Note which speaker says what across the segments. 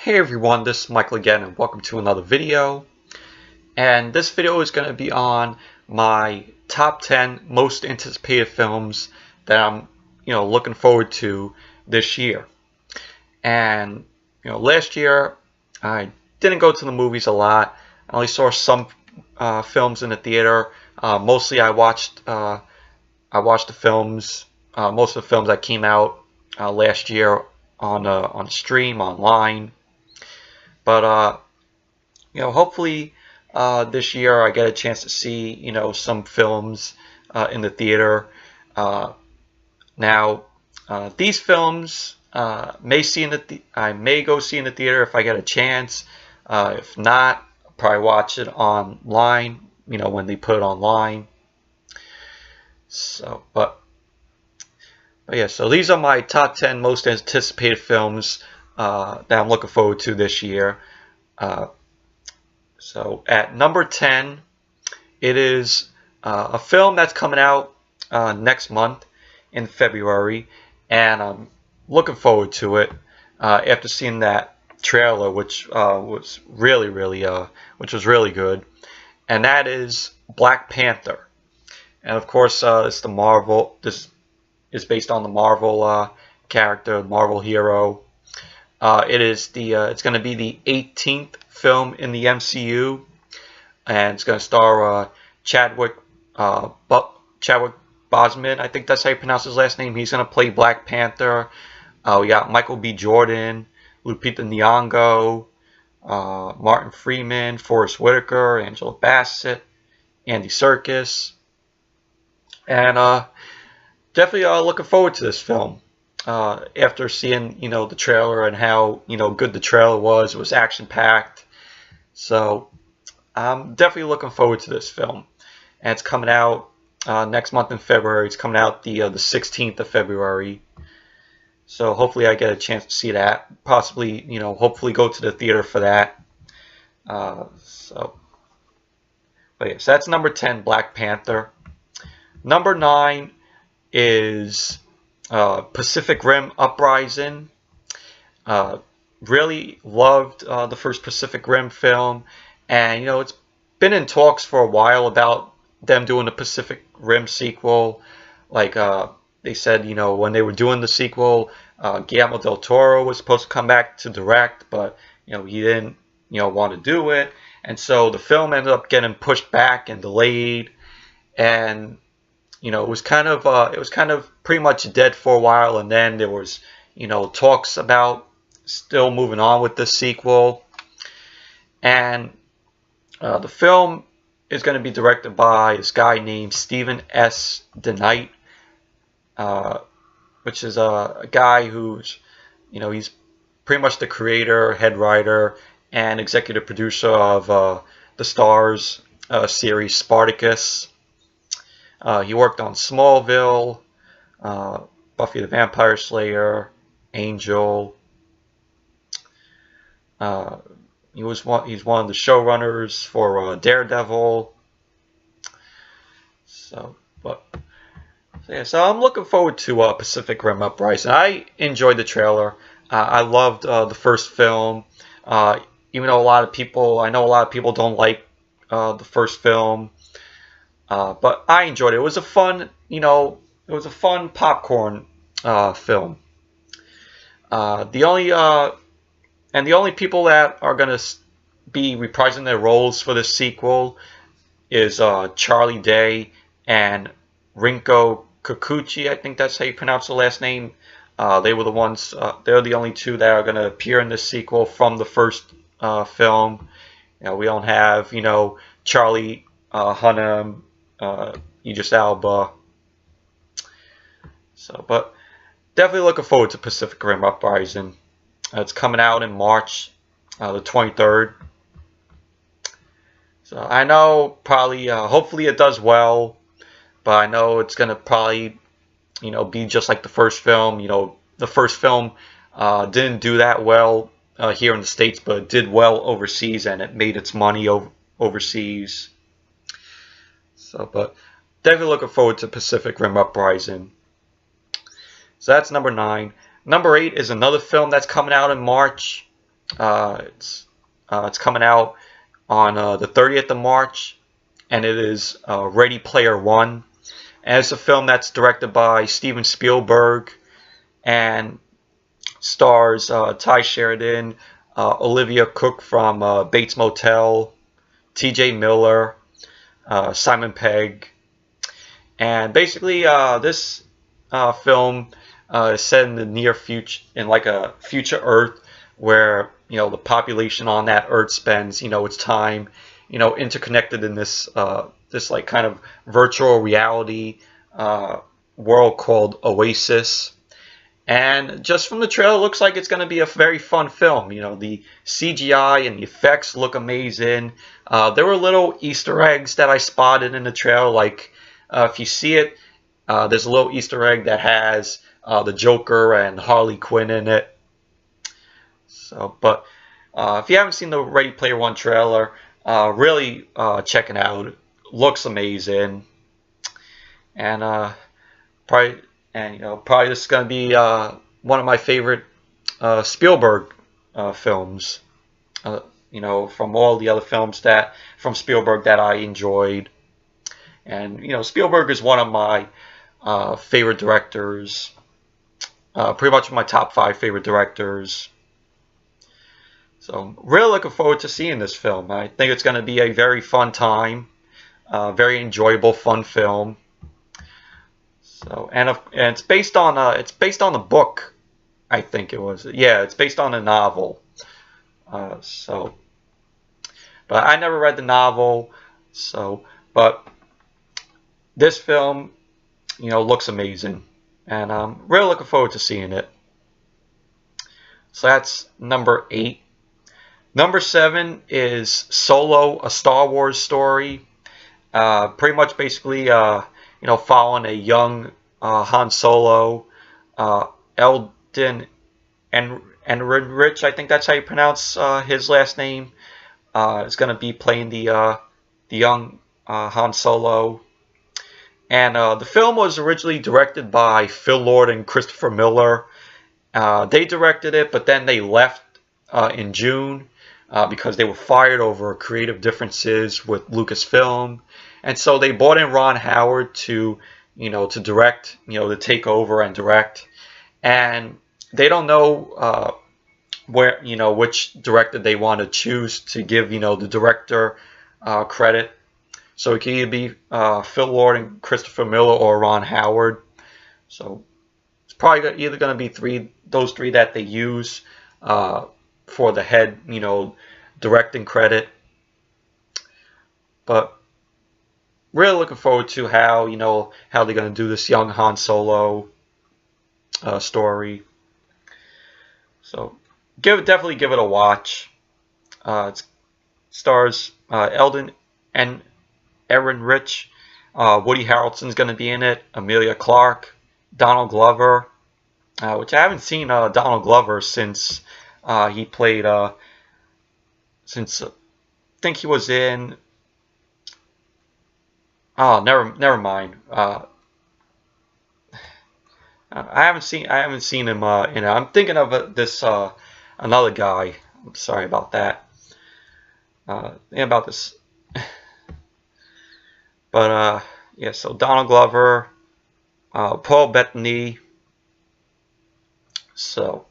Speaker 1: Hey everyone, this is Michael again and welcome to another video. And this video is going to be on my top 10 most anticipated films that I'm looking forward to this year. And last year I didn't go to the movies a lot. I only saw some films in the theater. Mostly I watched the films, most of the films that came out last year on stream online. But hopefully this year I get a chance to see some films in the theater. Now these films I may go see in the theater if I get a chance. If not, I'll probably watch it online. When they put it online. So, but yeah. So these are my top 10 most anticipated films that I'm looking forward to this year. So at number 10, it is a film that's coming out next month in February, and I'm looking forward to it after seeing that trailer, which was really good, and that is Black Panther. And of course, it's the Marvel. This is based on the Marvel character, Marvel hero. It's going to be the 18th film in the MCU, and it's going to star Chadwick Boseman. I think that's how you pronounce his last name. He's going to play Black Panther. We got Michael B. Jordan, Lupita Nyong'o, Martin Freeman, Forest Whitaker, Angela Bassett, Andy Serkis, and definitely looking forward to this film. After seeing the trailer and how good the trailer was, it was action packed. So I'm definitely looking forward to this film, and it's coming out next month in February. It's coming out the 16th of February. So hopefully I get a chance to see that. Possibly hopefully go to the theater for that. But yeah, so that's number 10, Black Panther. Number 9 is Pacific Rim Uprising. Really loved the first Pacific Rim film, and it's been in talks for a while about them doing a Pacific Rim sequel. Like they said, when they were doing the sequel, Guillermo del Toro was supposed to come back to direct, but he didn't want to do it, and so the film ended up getting pushed back and delayed, and it was kind of pretty much dead for a while, and then there was talks about still moving on with the sequel. And the film is going to be directed by this guy named Stephen S. DeKnight, which is a guy who's he's pretty much the creator, head writer, and executive producer of the Starz series Spartacus. He worked on Smallville, Buffy the Vampire Slayer, Angel. He's one of the showrunners for Daredevil. So I'm looking forward to Pacific Rim Uprising. I enjoyed the trailer. I loved the first film. Even though I know a lot of people don't like the first film. But I enjoyed it. It was a fun, popcorn film. The only people that are gonna be reprising their roles for this sequel is Charlie Day and Rinko Kikuchi. I think that's how you pronounce the last name. They were the ones. They're the only two that are gonna appear in this sequel from the first film. We don't have Charlie Hunnam. Idris Elba. But definitely looking forward to Pacific Rim Uprising. It's coming out in March, the 23rd. So I know probably, hopefully it does well, but I know it's gonna probably, be just like the first film. The first film didn't do that well here in the States, but it did well overseas, and it made its money overseas. But definitely looking forward to Pacific Rim Uprising. So that's number 9. Number 8 is another film that's coming out in March. It's coming out on the 30th of March, and it is Ready Player One. And it's a film that's directed by Steven Spielberg and stars Ty Sheridan, Olivia Cook from Bates Motel, T.J. Miller, Simon Pegg. And basically, this film is set in the near future, in like a future Earth, where the population on that Earth spends its time interconnected in this this like kind of virtual reality world called Oasis. And just from the trailer, it looks like it's going to be a very fun film. The CGI and the effects look amazing. There were little Easter eggs that I spotted in the trailer. Like, if you see it, there's a little Easter egg that has the Joker and Harley Quinn in it. So, but if you haven't seen the Ready Player One trailer, really check it out. It looks amazing. And probably this is going to be one of my favorite Spielberg films. From all the other films from Spielberg that I enjoyed. And Spielberg is one of my favorite directors. Pretty much my top 5 favorite directors. So I'm really looking forward to seeing this film. I think it's going to be a very fun time, very enjoyable, fun film. So and it's based on the book, I think it was. Yeah, it's based on a novel. But I never read the novel. But this film, looks amazing, and I'm really looking forward to seeing it. So that's number 8. Number 7 is Solo, a Star Wars story. Pretty much, basically, following a young Han Solo, Eldon Ehrenreich, I think that's how you pronounce his last name, is going to be playing the young Han Solo. And the film was originally directed by Phil Lord and Christopher Miller. They directed it, but then they left in June because they were fired over creative differences with Lucasfilm. And so they brought in Ron Howard to direct, to take over and direct. And they don't know which director they want to choose to give, the director credit. So it can either be Phil Lord and Christopher Miller or Ron Howard. So it's probably either going to be those three that they use for the head, directing credit. But really looking forward to how they're going to do this young Han Solo story. So definitely give it a watch. It stars Eldon and Ehrenreich. Woody Harrelson's going to be in it. Emilia Clarke, Donald Glover, which I haven't seen Donald Glover since he played. Since I think he was in. Oh, never mind. I haven't seen him in it. I'm thinking of this another guy. I'm sorry about that. About this. But yeah, so Donald Glover, Paul Bettany. So,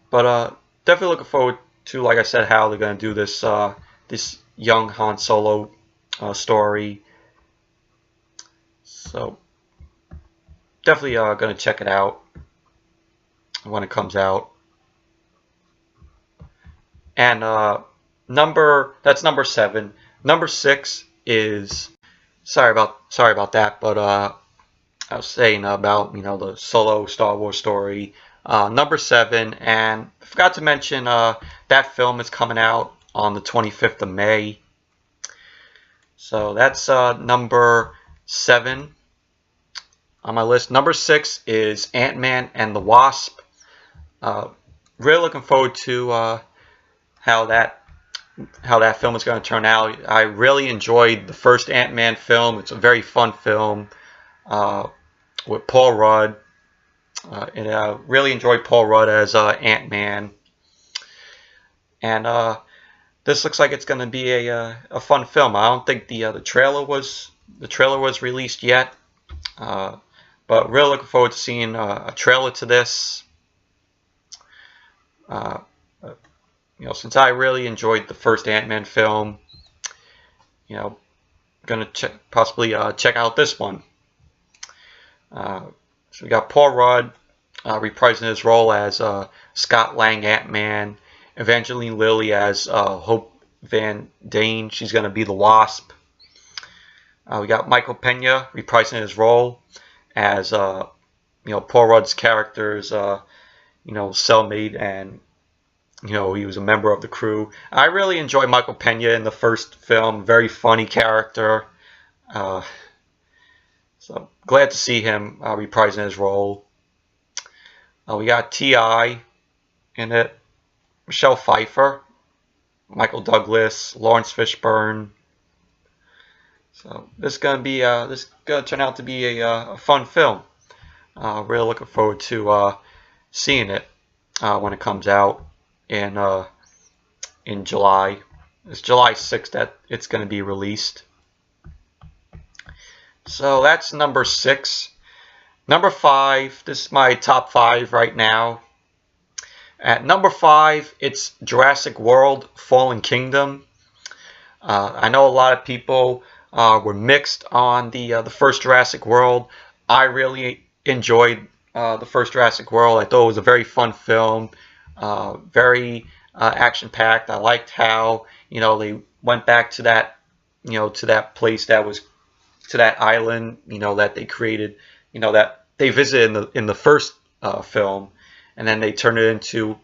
Speaker 1: but definitely looking forward to, like I said, how they're going to do this this young Han Solo story. So definitely going to check it out when it comes out. And that's number 7. Number 6 is sorry about that, but I was saying about the Solo Star Wars story. Number 7, and I forgot to mention that film is coming out on the 25th of May. So that's number 7 on my list. Number 6 is AntMan and the Wasp. Really looking forward to how that film is going to turn out. I really enjoyed the first Ant-Man film. It's a very fun film with Paul Rudd. And I really enjoyed Paul Rudd as Ant-Man. and this looks like it's going to be a fun film. I don't think the trailer was released yet, but really looking forward to seeing a trailer to this. Since I really enjoyed the first Ant-Man film, gonna possibly check out this one. So we got Paul Rudd reprising his role as Scott Lang Ant-Man, Evangeline Lilly as Hope Van Dyne. She's gonna be the Wasp. We got Michael Pena reprising his role as Paul Rudd's character's cellmate, and he was a member of the crew. I really enjoyed Michael Pena in the first film. Very funny character. So glad to see him reprising his role. We got T.I. in it, Michelle Pfeiffer, Michael Douglas, Lawrence Fishburne. So this is gonna turn out to be a fun film. Really looking forward to seeing it when it comes out in July. It's July 6th that it's going to be released. So that's number 6. Number 5, this is my top 5 right now. At number 5, it's Jurassic World Fallen Kingdom. I know a lot of people were mixed on the first Jurassic World. I really enjoyed the first Jurassic World. I thought it was a very fun film, very action-packed. I liked how they went back to that to that place that was to that island that they created, that they visited in the first film, and then they turned it into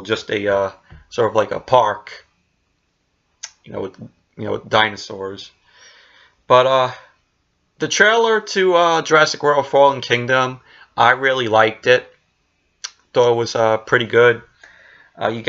Speaker 1: just a sort of like a park, with dinosaurs. But the trailer to Jurassic World Fallen Kingdom, I really liked it. Thought it was pretty good. You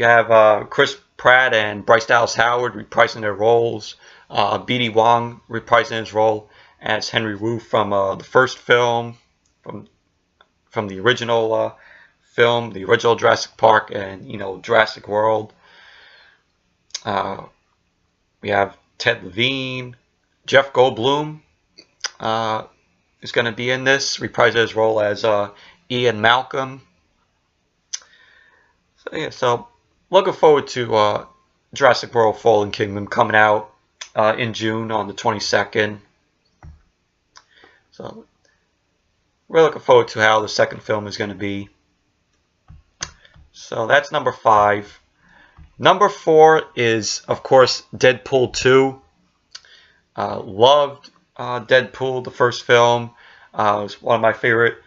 Speaker 1: have Chris Pratt and Bryce Dallas Howard reprising their roles. B.D. Wong reprising his role as Henry Wu from the first film, from the original film, the original Jurassic Park, and Jurassic World. We have Ted Levine, Jeff Goldblum is going to be in this, reprising his role as Ian Malcolm. So yeah, so looking forward to Jurassic World Fallen Kingdom coming out in June on the 22nd. So we're looking forward to how the second film is going to be. So that's number 5. Number 4 is, of course, Deadpool 2. Loved Deadpool, the first film. It was one of my favorite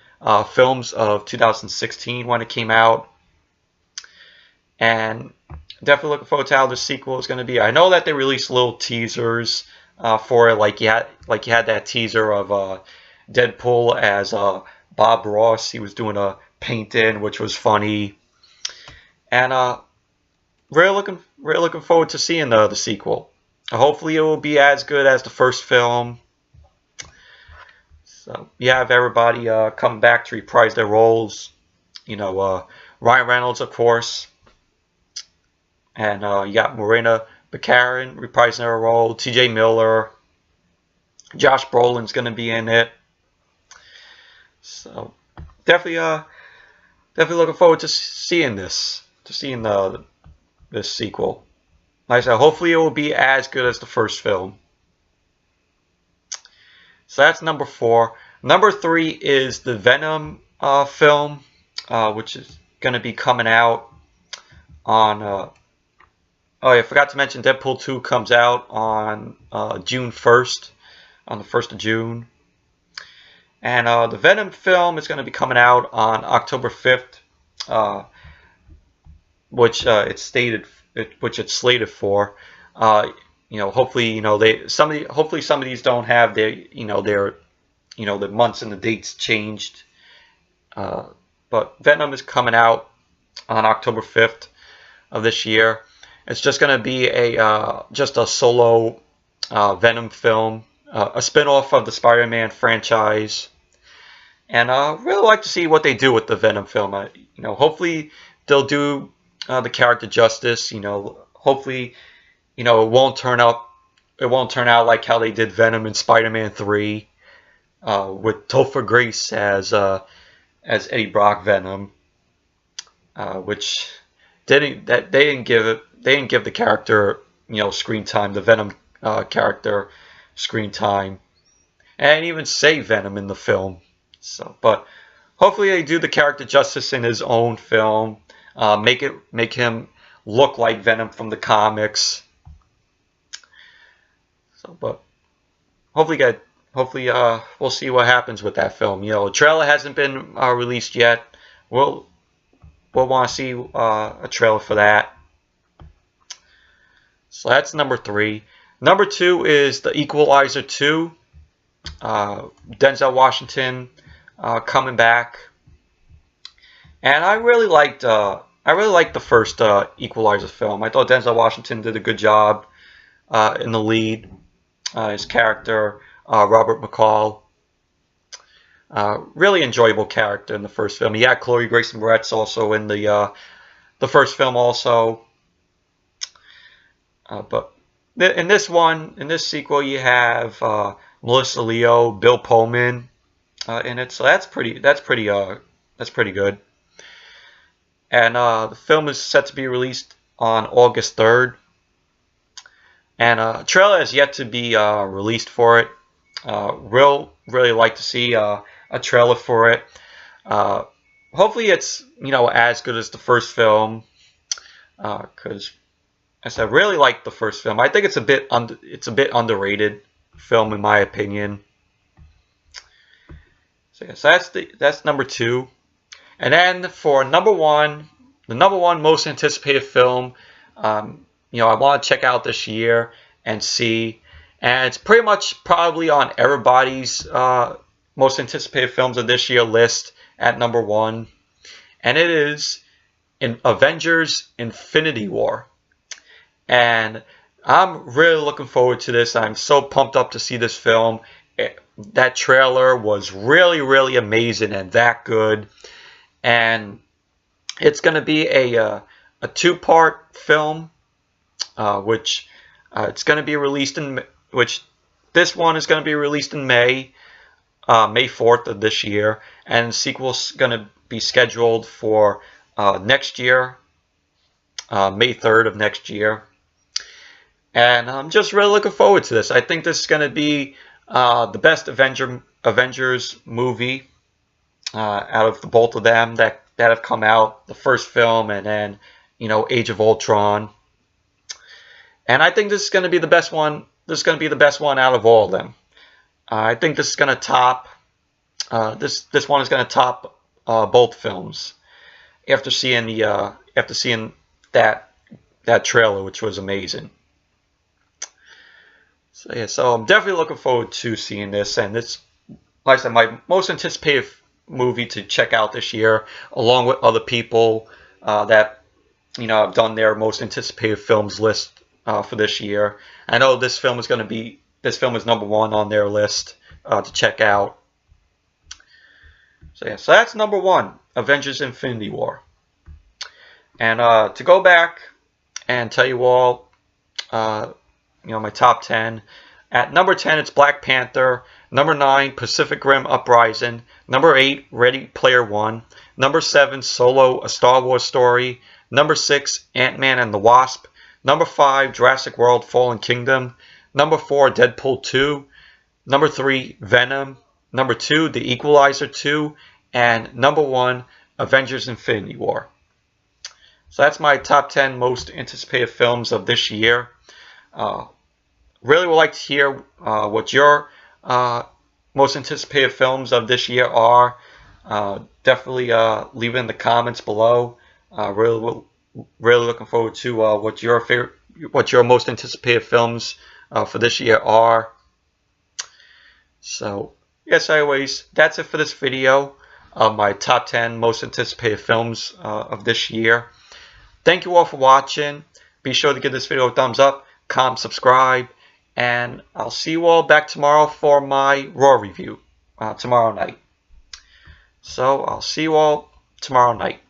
Speaker 1: films of 2016 when it came out. And definitely looking forward to how the sequel is going to be. I know that they released little teasers for it, like you had that teaser of Deadpool as Bob Ross. He was doing a paint-in, which was funny. And really looking forward to seeing the sequel. Hopefully it will be as good as the first film. So you have everybody come back to reprise their roles. Ryan Reynolds, of course. And you got Morena Baccarin reprising her role. T.J. Miller. Josh Brolin's going to be in it. So definitely looking forward to seeing this. This sequel. Like I said, hopefully it will be as good as the first film. So that's number 4. Number 3 is the Venom film, which is going to be coming out on... oh, I forgot to mention Deadpool 2 comes out on June 1st, on the 1st of June. And the Venom film is going to be coming out on October 5th, which it's slated for. Hopefully, hopefully some of these don't have their, the months and the dates changed. But Venom is coming out on October 5th of this year. It's just going to be just a solo Venom film, a spin-off of the Spider-Man franchise. And I really like to see what they do with the Venom film. Hopefully they'll do the character justice. Hopefully, it won't turn out like how they did Venom in Spider-Man 3 with Topher Grace as Eddie Brock Venom, which they didn't give the character screen time, the Venom character screen time, and even say Venom in the film. So, but hopefully they do the character justice in his own film, make him look like Venom from the comics. So, but hopefully we'll see what happens with that film. The trailer hasn't been released yet. We'll want to see a trailer for that. So that's number 3. Number 2 is the Equalizer 2. Denzel Washington coming back, and I really liked the first Equalizer film. I thought Denzel Washington did a good job in the lead. His character, Robert McCall, really enjoyable character in the first film. He had Chloe Grace Moretz also in the first film also. But in this sequel, you have Melissa Leo, Bill Pullman in it, so that's pretty good. And the film is set to be released on August 3rd, and a trailer has yet to be released for it. Really like to see a trailer for it. Hopefully, it's as good as the first film, because I said, I really like the first film. I think it's a bit underrated film in my opinion. So yes, that's number 2. And then for number 1, the number 1 most anticipated film, I want to check out this year and see, and it's pretty much probably on everybody's most anticipated films of this year list at number 1, and it is Avengers Infinity War. And I'm really looking forward to this. I'm so pumped up to see this film. That trailer was really, really amazing and that good. And it's going to be a 2-part film, which it's going to be released this one is going to be released in May 4th of this year, and the sequel's going to be scheduled for next year, May 3rd of next year. And I'm just really looking forward to this. I think this is going to be the best Avengers movie out of the both of them that have come out. The first film and then Age of Ultron. And I think this is going to be the best one. This is going to be the best one out of all of them. I think this is going to top. This one is going to top both films. After seeing that trailer, which was amazing. So yeah, so I'm definitely looking forward to seeing this, and it's, like I said, my most anticipated movie to check out this year, along with other people that have done their most anticipated films list for this year. I know this film is number 1 on their list to check out. So yeah, so that's number 1, Avengers Infinity War. And to go back and tell you all, my top 10. At number 10, it's Black Panther. Number 9, Pacific Rim Uprising. Number 8, Ready Player One. Number 7, Solo: A Star Wars Story. Number 6, Ant-Man and the Wasp. Number 5, Jurassic World: Fallen Kingdom. Number 4, Deadpool 2. Number 3, Venom. Number 2, The Equalizer 2. And number 1, Avengers Infinity War. So that's my top 10 most anticipated films of this year. Really would like to hear what your most anticipated films of this year are. Definitely leave it in the comments below. Really looking forward to what your most anticipated films for this year are. So yes, anyways, that's it for this video of my top 10 most anticipated films of this year. Thank you all for watching. Be sure to give this video a thumbs up, comment, subscribe, and I'll see you all back tomorrow for my Raw review tomorrow night. So I'll see you all tomorrow night.